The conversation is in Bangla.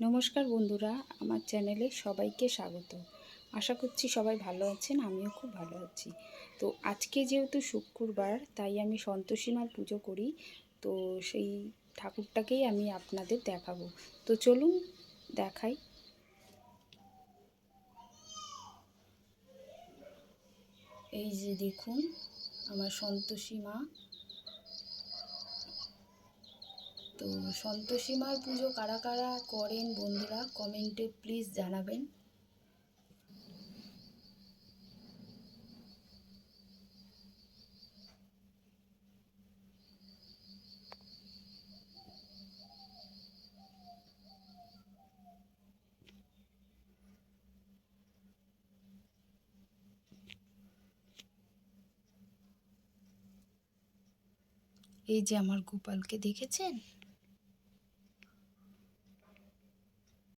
নমস্কার বন্ধুরা, আমার চ্যানেলে সবাইকে স্বাগত। আশা করছি সবাই ভালো আছেন, আমিও খুব ভালো আছি। তো আজকে যেহেতু শুক্রবার, তাই আমি সন্তোষী মার পুজো করি। তো সেই ঠাকুরটাকেই আমি আপনাদের দেখাবো। তো চলুন দেখাই। এই যে দেখুন আমার সন্তোষী মা। তো সন্তোষী মার পুজো কারা কারা করেন বন্ধুরা, কমেন্টে প্লিজ জানাবেন। এই যে আমার গোপালকে দেখেছেন?